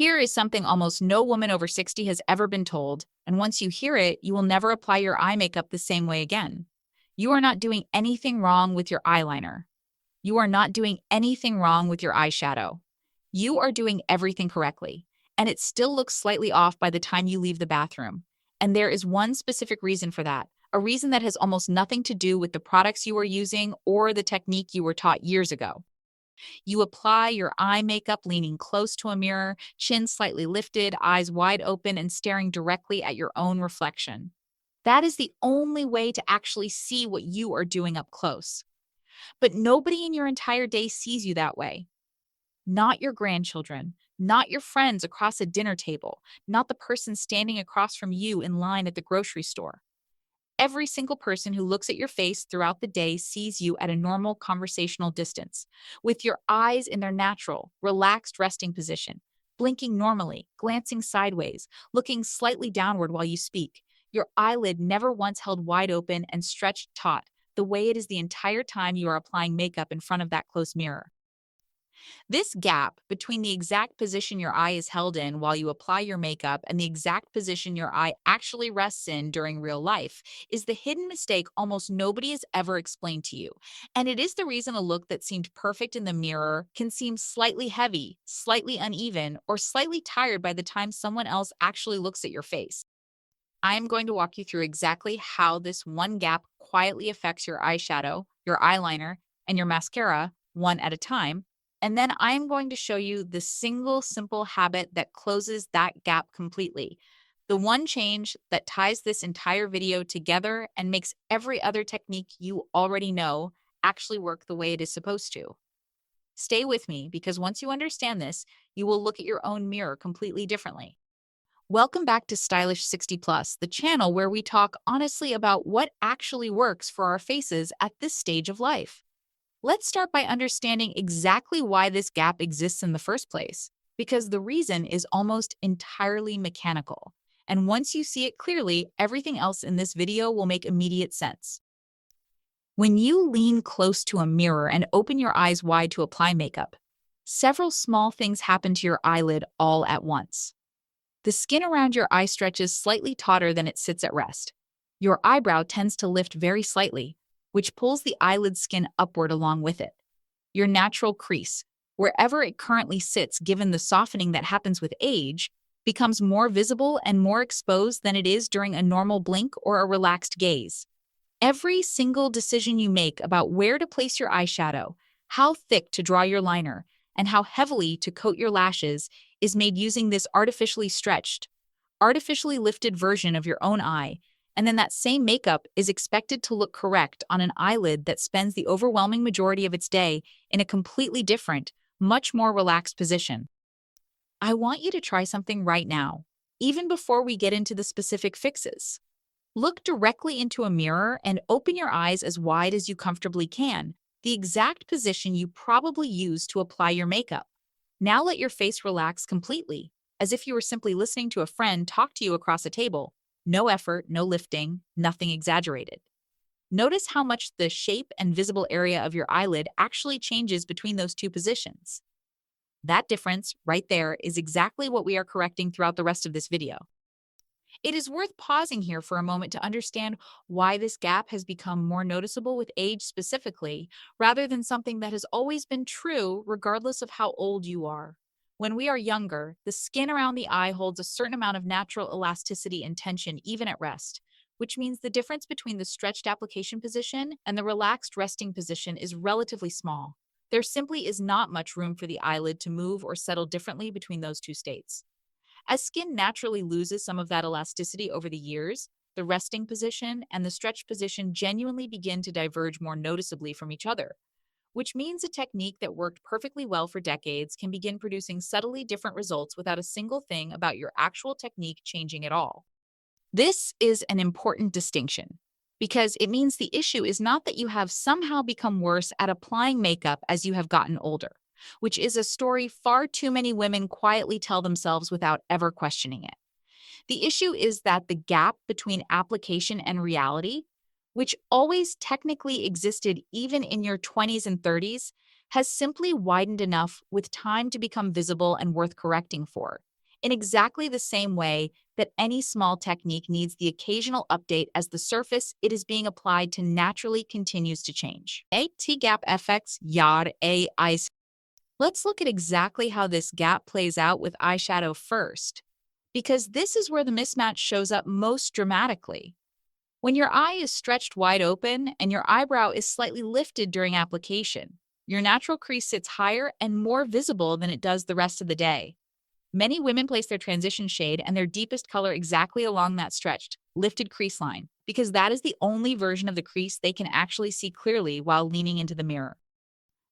Here is something almost no woman over 60 has ever been told, and once you hear it, you will never apply your eye makeup the same way again. You are not doing anything wrong with your eyeliner. You are not doing anything wrong with your eyeshadow. You are doing everything correctly, and it still looks slightly off by the time you leave the bathroom. And there is one specific reason for that, a reason that has almost nothing to do with the products you are using or the technique you were taught years ago. You apply your eye makeup leaning close to a mirror, chin slightly lifted, eyes wide open, and staring directly at your own reflection. That is the only way to actually see what you are doing up close. But nobody in your entire day sees you that way. Not your grandchildren, not your friends across a dinner table, not the person standing across from you in line at the grocery store. Every single person who looks at your face throughout the day sees you at a normal conversational distance, with your eyes in their natural, relaxed resting position, blinking normally, glancing sideways, looking slightly downward while you speak. Your eyelid never once held wide open and stretched taut, the way it is the entire time you are applying makeup in front of that close mirror. This gap between the exact position your eye is held in while you apply your makeup and the exact position your eye actually rests in during real life is the hidden mistake almost nobody has ever explained to you. And it is the reason a look that seemed perfect in the mirror can seem slightly heavy, slightly uneven, or slightly tired by the time someone else actually looks at your face. I am going to walk you through exactly how this one gap quietly affects your eyeshadow, your eyeliner, and your mascara one at a time. And then I am going to show you the single simple habit that closes that gap completely. The one change that ties this entire video together and makes every other technique you already know actually work the way it is supposed to. Stay with me because once you understand this, you will look at your own mirror completely differently. Welcome back to Stylish 60 Plus, the channel where we talk honestly about what actually works for our faces at this stage of life. Let's start by understanding exactly why this gap exists in the first place, because the reason is almost entirely mechanical. And once you see it clearly, everything else in this video will make immediate sense. When you lean close to a mirror and open your eyes wide to apply makeup, several small things happen to your eyelid all at once. The skin around your eye stretches slightly tauter than it sits at rest. Your eyebrow tends to lift very slightly, which pulls the eyelid skin upward along with it. Your natural crease, wherever it currently sits given the softening that happens with age, becomes more visible and more exposed than it is during a normal blink or a relaxed gaze. Every single decision you make about where to place your eyeshadow, how thick to draw your liner, and how heavily to coat your lashes is made using this artificially stretched, artificially lifted version of your own eye, and then that same makeup is expected to look correct on an eyelid that spends the overwhelming majority of its day in a completely different, much more relaxed position. I want you to try something right now, even before we get into the specific fixes. Look directly into a mirror and open your eyes as wide as you comfortably can, the exact position you probably use to apply your makeup. Now let your face relax completely, as if you were simply listening to a friend talk to you across a table. No effort, no lifting, nothing exaggerated. Notice how much the shape and visible area of your eyelid actually changes between those two positions. That difference, right there, is exactly what we are correcting throughout the rest of this video. It is worth pausing here for a moment to understand why this gap has become more noticeable with age specifically, rather than something that has always been true regardless of how old you are. When we are younger, the skin around the eye holds a certain amount of natural elasticity and tension even at rest, which means the difference between the stretched application position and the relaxed resting position is relatively small. There simply is not much room for the eyelid to move or settle differently between those two states. As skin naturally loses some of that elasticity over the years, the resting position and the stretch position genuinely begin to diverge more noticeably from each other, which means a technique that worked perfectly well for decades can begin producing subtly different results without a single thing about your actual technique changing at all. This is an important distinction because it means the issue is not that you have somehow become worse at applying makeup as you have gotten older, which is a story far too many women quietly tell themselves without ever questioning it. The issue is that the gap between application and reality, which always technically existed even in your 20s and 30s, has simply widened enough with time to become visible and worth correcting for. in exactly the same way that any small technique needs the occasional update as the surface it is being applied to naturally continues to change. A T-gap FX Yard A Ice. Let's look at exactly how this gap plays out with eyeshadow first, because this is where the mismatch shows up most dramatically. When your eye is stretched wide open and your eyebrow is slightly lifted during application, your natural crease sits higher and more visible than it does the rest of the day. Many women place their transition shade and their deepest color exactly along that stretched, lifted crease line, because that is the only version of the crease they can actually see clearly while leaning into the mirror.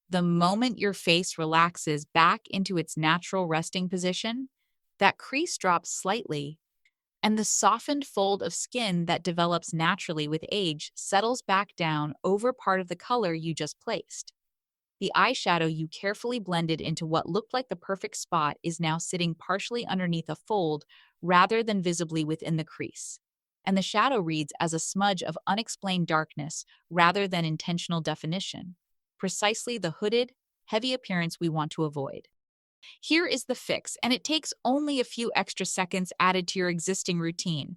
The moment your face relaxes back into its natural resting position, that crease drops slightly, and the softened fold of skin that develops naturally with age settles back down over part of the color you just placed. The eyeshadow you carefully blended into what looked like the perfect spot is now sitting partially underneath a fold rather than visibly within the crease. And the shadow reads as a smudge of unexplained darkness rather than intentional definition, precisely the hooded, heavy appearance we want to avoid. Here is the fix, and it takes only a few extra seconds added to your existing routine.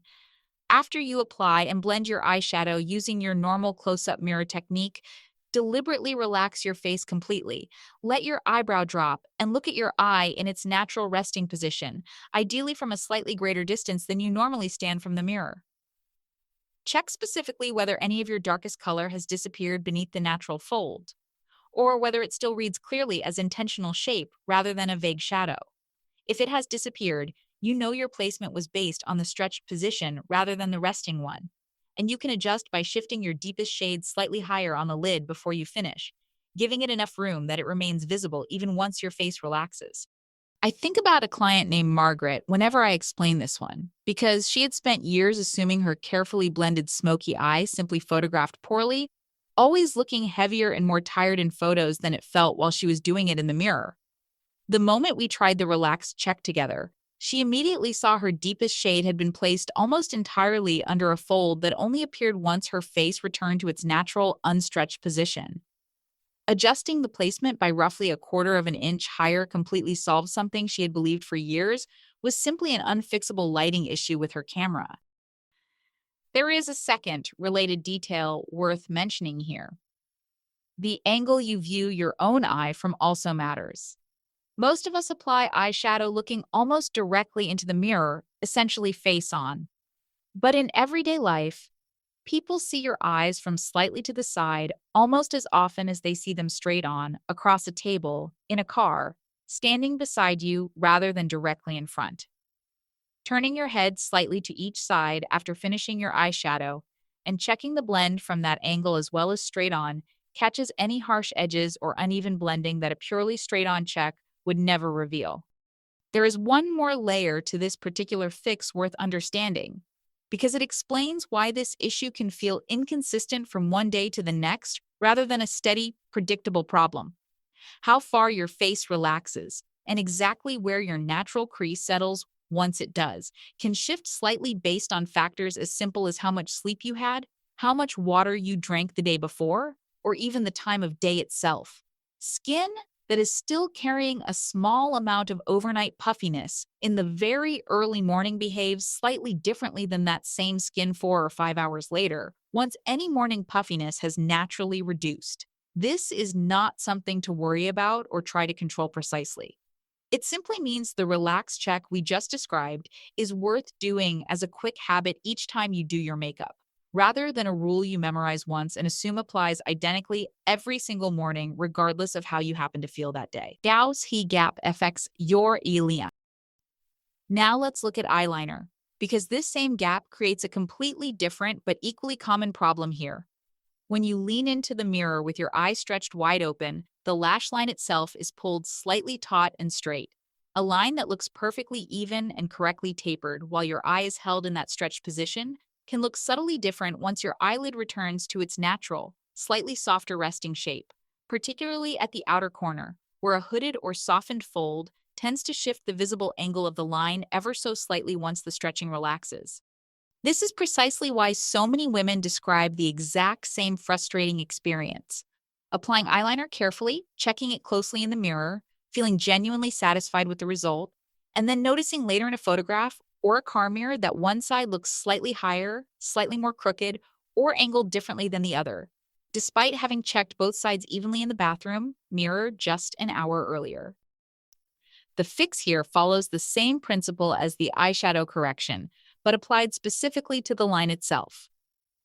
After you apply and blend your eyeshadow using your normal close-up mirror technique, deliberately relax your face completely. Let your eyebrow drop and look at your eye in its natural resting position, ideally from a slightly greater distance than you normally stand from the mirror. Check specifically whether any of your darkest color has disappeared beneath the natural fold, or whether it still reads clearly as intentional shape rather than a vague shadow. If it has disappeared, you know your placement was based on the stretched position rather than the resting one, and you can adjust by shifting your deepest shade slightly higher on the lid before you finish, giving it enough room that it remains visible even once your face relaxes. I think about a client named Margaret whenever I explain this one, because she had spent years assuming her carefully blended smoky eye simply photographed poorly, always looking heavier and more tired in photos than it felt while she was doing it in the mirror. The moment we tried the relaxed check together, she immediately saw her deepest shade had been placed almost entirely under a fold that only appeared once her face returned to its natural, unstretched position. Adjusting the placement by roughly a quarter of an inch higher completely solved something she had believed for years was simply an unfixable lighting issue with her camera. There is a second related detail worth mentioning here. The angle you view your own eye from also matters. Most of us apply eyeshadow looking almost directly into the mirror, essentially face on. But in everyday life, people see your eyes from slightly to the side almost as often as they see them straight on, across a table, in a car, standing beside you rather than directly in front. Turning your head slightly to each side after finishing your eyeshadow and checking the blend from that angle as well as straight on catches any harsh edges or uneven blending that a purely straight on check would never reveal. There is one more layer to this particular fix worth understanding, because it explains why this issue can feel inconsistent from one day to the next rather than a steady, predictable problem. How far your face relaxes and exactly where your natural crease settles once it does can shift slightly based on factors as simple as how much sleep you had, how much water you drank the day before, or even the time of day itself. Skin that is still carrying a small amount of overnight puffiness in the very early morning behaves slightly differently than that same skin 4 or 5 hours later, once any morning puffiness has naturally reduced. This is not something to worry about or try to control precisely. It simply means the relaxed check we just described is worth doing as a quick habit each time you do your makeup, rather than a rule you memorize once and assume applies identically every single morning, regardless of how you happen to feel that day. Gauss He Gap affects your Elia. Now let's look at eyeliner, because this same gap creates a completely different but equally common problem here. When you lean into the mirror with your eye stretched wide open, the lash line itself is pulled slightly taut and straight, a line that looks perfectly even and correctly tapered while your eye is held in that stretched position can look subtly different once your eyelid returns to its natural, slightly softer resting shape, particularly at the outer corner, where a hooded or softened fold tends to shift the visible angle of the line ever so slightly once the stretching relaxes. This is precisely why so many women describe the exact same frustrating experience. Applying eyeliner carefully, checking it closely in the mirror, feeling genuinely satisfied with the result, and then noticing later in a photograph or a car mirror that one side looks slightly higher, slightly more crooked, or angled differently than the other, despite having checked both sides evenly in the bathroom mirror just an hour earlier. The fix here follows the same principle as the eyeshadow correction, but applied specifically to the line itself.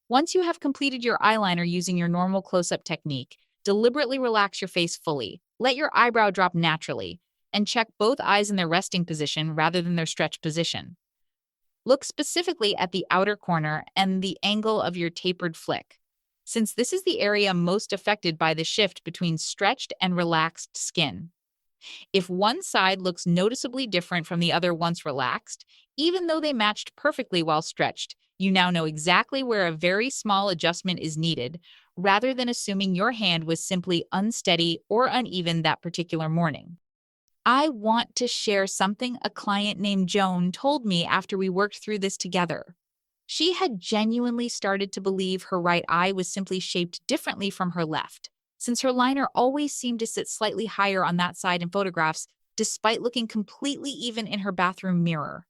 Once you have completed your eyeliner using your normal close-up technique, deliberately relax your face fully, let your eyebrow drop naturally, and check both eyes in their resting position rather than their stretched position. Look specifically at the outer corner and the angle of your tapered flick, since this is the area most affected by the shift between stretched and relaxed skin. If one side looks noticeably different from the other once relaxed, even though they matched perfectly while stretched, you now know exactly where a very small adjustment is needed, rather than assuming your hand was simply unsteady or uneven that particular morning. I want to share something a client named Joan told me after we worked through this together. She had genuinely started to believe her right eye was simply shaped differently from her left, since her liner always seemed to sit slightly higher on that side in photographs, despite looking completely even in her bathroom mirror.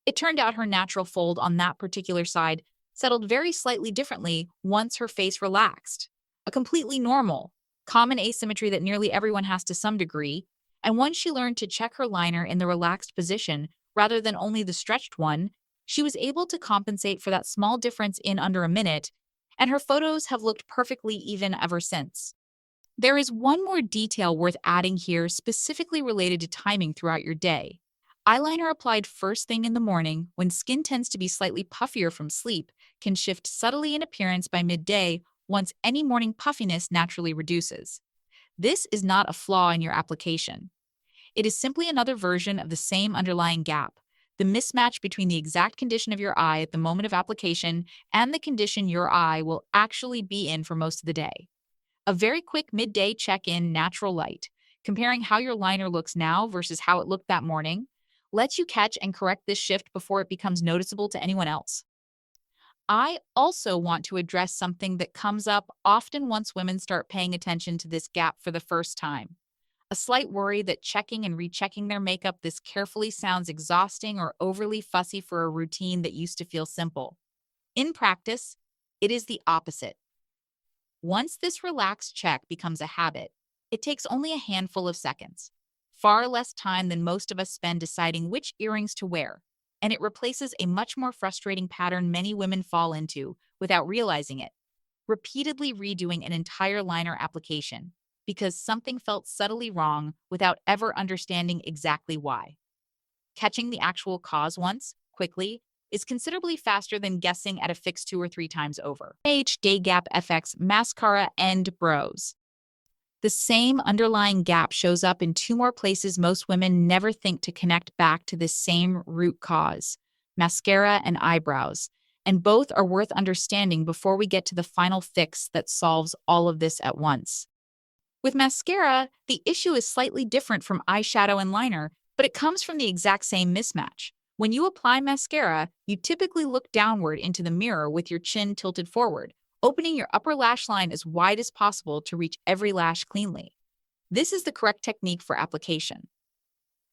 It turned out her natural fold on that particular side settled very slightly differently once her face relaxed. A completely normal, common asymmetry that nearly everyone has to some degree, and once she learned to check her liner in the relaxed position rather than only the stretched one, she was able to compensate for that small difference in under a minute, and her photos have looked perfectly even ever since. There is one more detail worth adding here specifically related to timing throughout your day. Eyeliner applied first thing in the morning, when skin tends to be slightly puffier from sleep, can shift subtly in appearance by midday once any morning puffiness naturally reduces. This is not a flaw in your application. It is simply another version of the same underlying gap, the mismatch between the exact condition of your eye at the moment of application and the condition your eye will actually be in for most of the day. A very quick midday check-in natural light, comparing how your liner looks now versus how it looked that morning, lets you catch and correct this shift before it becomes noticeable to anyone else. I also want to address something that comes up often once women start paying attention to this gap for the first time. A slight worry that checking and rechecking their makeup this carefully sounds exhausting or overly fussy for a routine that used to feel simple. In practice, it is the opposite. Once this relaxed check becomes a habit, it takes only a handful of seconds, far less time than most of us spend deciding which earrings to wear, and it replaces a much more frustrating pattern many women fall into without realizing it, repeatedly redoing an entire liner application because something felt subtly wrong without ever understanding exactly why. Catching the actual cause once, quickly, is considerably faster than guessing at a fix 2 or 3 times over. Day Gap FX Mascara and Brows. The same underlying gap shows up in 2 more places most women never think to connect back to this same root cause: mascara and eyebrows. And both are worth understanding before we get to the final fix that solves all of this at once. With mascara, the issue is slightly different from eyeshadow and liner, but it comes from the exact same mismatch. When you apply mascara, you typically look downward into the mirror with your chin tilted forward, opening your upper lash line as wide as possible to reach every lash cleanly. This is the correct technique for application.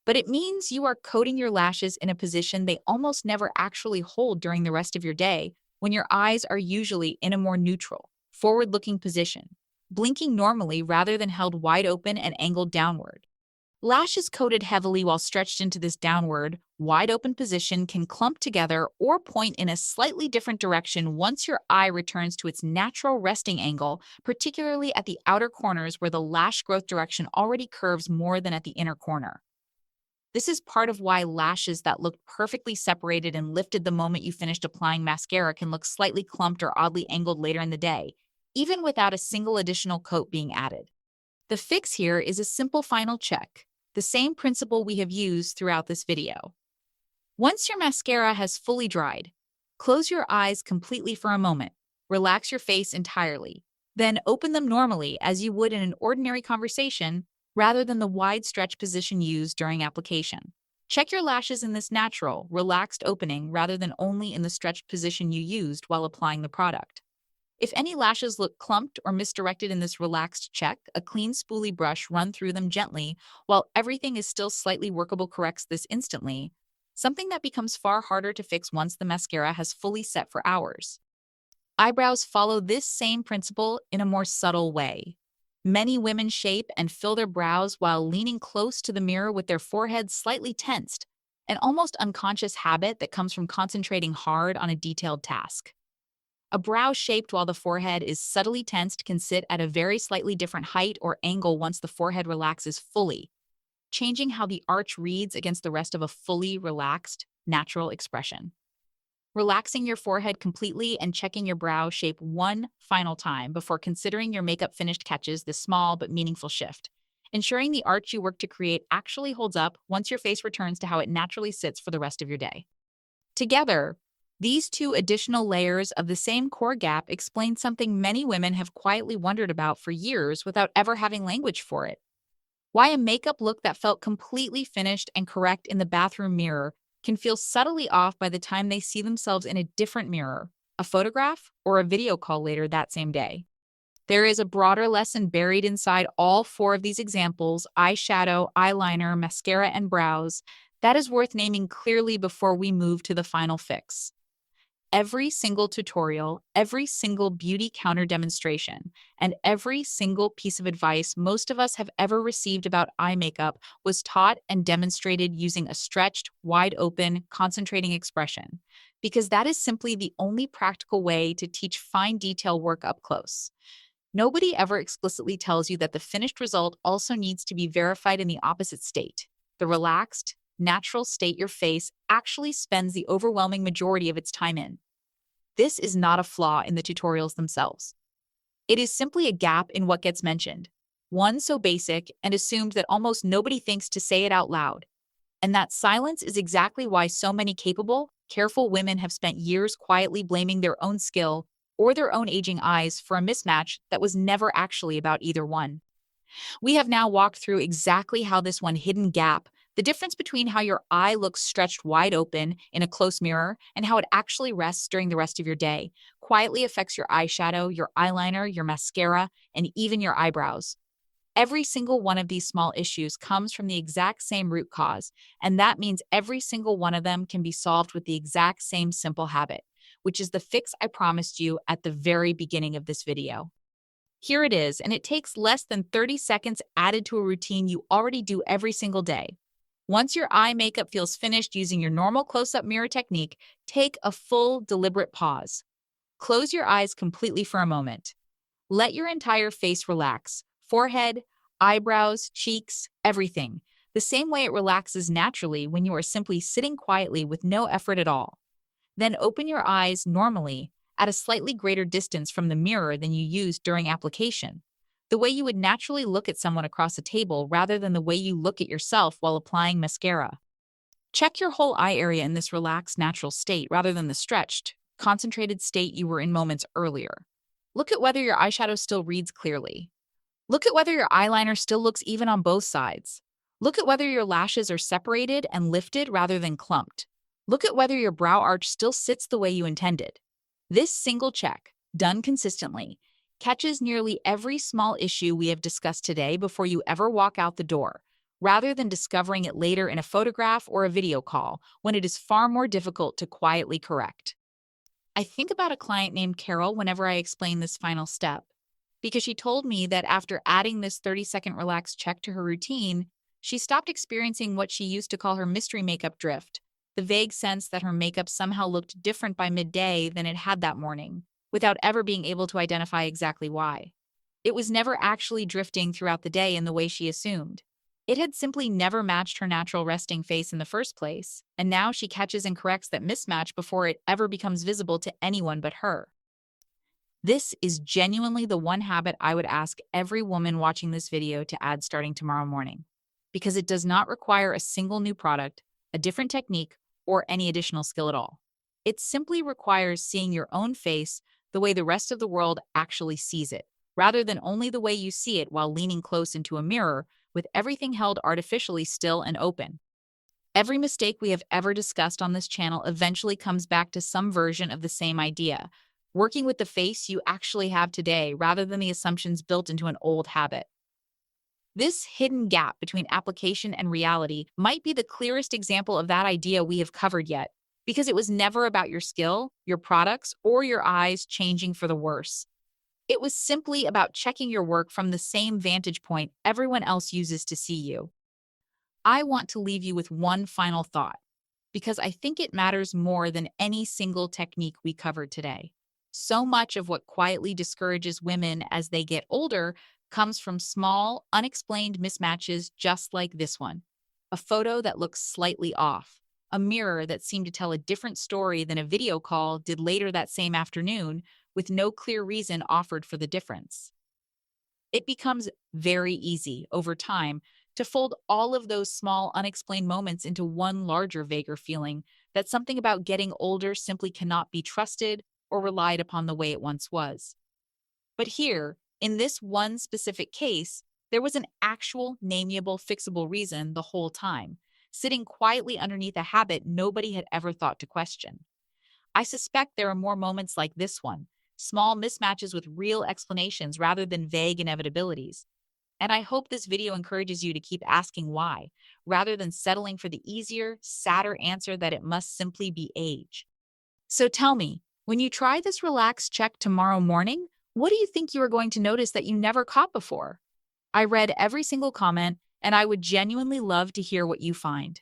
But it means you are coating your lashes in a position they almost never actually hold during the rest of your day, when your eyes are usually in a more neutral, forward-looking position, blinking normally rather than held wide open and angled downward. Lashes coated heavily while stretched into this downward, wide-open position can clump together or point in a slightly different direction once your eye returns to its natural resting angle, particularly at the outer corners where the lash growth direction already curves more than at the inner corner. This is part of why lashes that looked perfectly separated and lifted the moment you finished applying mascara can look slightly clumped or oddly angled later in the day, even without a single additional coat being added. The fix here is a simple final check, the same principle we have used throughout this video. Once your mascara has fully dried, close your eyes completely for a moment, relax your face entirely, then open them normally as you would in an ordinary conversation rather than the wide stretch position used during application. Check your lashes in this natural, relaxed opening rather than only in the stretched position you used while applying the product. If any lashes look clumped or misdirected in this relaxed check, a clean spoolie brush run through them gently while everything is still slightly workable corrects this instantly, something that becomes far harder to fix once the mascara has fully set for hours. Eyebrows follow this same principle in a more subtle way. Many women shape and fill their brows while leaning close to the mirror with their foreheads slightly tensed, an almost unconscious habit that comes from concentrating hard on a detailed task. A brow shaped while the forehead is subtly tensed can sit at a very slightly different height or angle once the forehead relaxes fully, changing how the arch reads against the rest of a fully relaxed, natural expression. Relaxing your forehead completely and checking your brow shape one final time before considering your makeup finished catches this small but meaningful shift, ensuring the arch you work to create actually holds up once your face returns to how it naturally sits for the rest of your day. Together, these two additional layers of the same core gap explain something many women have quietly wondered about for years without ever having language for it. Why a makeup look that felt completely finished and correct in the bathroom mirror can feel subtly off by the time they see themselves in a different mirror, a photograph, or a video call later that same day. There is a broader lesson buried inside all four of these examples: eyeshadow, eyeliner, mascara, and brows that is worth naming clearly before we move to the final fix. Every single tutorial, every single beauty counter demonstration, and every single piece of advice most of us have ever received about eye makeup was taught and demonstrated using a stretched, wide open, concentrating expression, because that is simply the only practical way to teach fine detail work up close. Nobody ever explicitly tells you that the finished result also needs to be verified in the opposite state, the relaxed, natural state your face actually spends the overwhelming majority of its time in. This is not a flaw in the tutorials themselves. It is simply a gap in what gets mentioned, one so basic and assumed that almost nobody thinks to say it out loud. And that silence is exactly why so many capable, careful women have spent years quietly blaming their own skill or their own aging eyes for a mismatch that was never actually about either one. We have now walked through exactly how this one hidden gap, the difference between how your eye looks stretched wide open in a close mirror and how it actually rests during the rest of your day, quietly affects your eyeshadow, your eyeliner, your mascara, and even your eyebrows. Every single one of these small issues comes from the exact same root cause, and that means every single one of them can be solved with the exact same simple habit, which is the fix I promised you at the very beginning of this video. Here it is, and it takes less than 30 seconds added to a routine you already do every single day. Once your eye makeup feels finished using your normal close-up mirror technique, take a full, deliberate pause. Close your eyes completely for a moment. Let your entire face relax: forehead, eyebrows, cheeks, everything, the same way it relaxes naturally when you are simply sitting quietly with no effort at all. Then open your eyes normally, at a slightly greater distance from the mirror than you used during application, the way you would naturally look at someone across a table rather than the way you look at yourself while applying mascara. Check your whole eye area in this relaxed, natural state rather than the stretched, concentrated state you were in moments earlier. Look at whether your eyeshadow still reads clearly. Look at whether your eyeliner still looks even on both sides. Look at whether your lashes are separated and lifted rather than clumped. Look at whether your brow arch still sits the way you intended. This single check, done consistently, catches nearly every small issue we have discussed today before you ever walk out the door, rather than discovering it later in a photograph or a video call when it is far more difficult to quietly correct. I think about a client named Carol whenever I explain this final step, because she told me that after adding this 30-second relaxed check to her routine, she stopped experiencing what she used to call her mystery makeup drift, the vague sense that her makeup somehow looked different by midday than it had that morning, without ever being able to identify exactly why. It was never actually drifting throughout the day in the way she assumed. It had simply never matched her natural resting face in the first place, and now she catches and corrects that mismatch before it ever becomes visible to anyone but her. This is genuinely the one habit I would ask every woman watching this video to add starting tomorrow morning, because it does not require a single new product, a different technique, or any additional skill at all. It simply requires seeing your own face the way the rest of the world actually sees it, rather than only the way you see it while leaning close into a mirror with everything held artificially still and open. Every mistake we have ever discussed on this channel eventually comes back to some version of the same idea: working with the face you actually have today rather than the assumptions built into an old habit. This hidden gap between application and reality might be the clearest example of that idea we have covered yet, because it was never about your skill, your products, or your eyes changing for the worse. It was simply about checking your work from the same vantage point everyone else uses to see you. I want to leave you with one final thought, because I think it matters more than any single technique we covered today. So much of what quietly discourages women as they get older comes from small, unexplained mismatches just like this one. A photo that looks slightly off, a mirror that seemed to tell a different story than a video call did later that same afternoon, with no clear reason offered for the difference. It becomes very easy over time to fold all of those small, unexplained moments into one larger, vaguer feeling that something about getting older simply cannot be trusted or relied upon the way it once was. But here, in this one specific case, there was an actual, nameable, fixable reason the whole time, sitting quietly underneath a habit nobody had ever thought to question. I suspect there are more moments like this one, small mismatches with real explanations rather than vague inevitabilities. And I hope this video encourages you to keep asking why, rather than settling for the easier, sadder answer that it must simply be age. So tell me, when you try this relax check tomorrow morning, what do you think you are going to notice that you never caught before? I read every single comment, and I would genuinely love to hear what you find.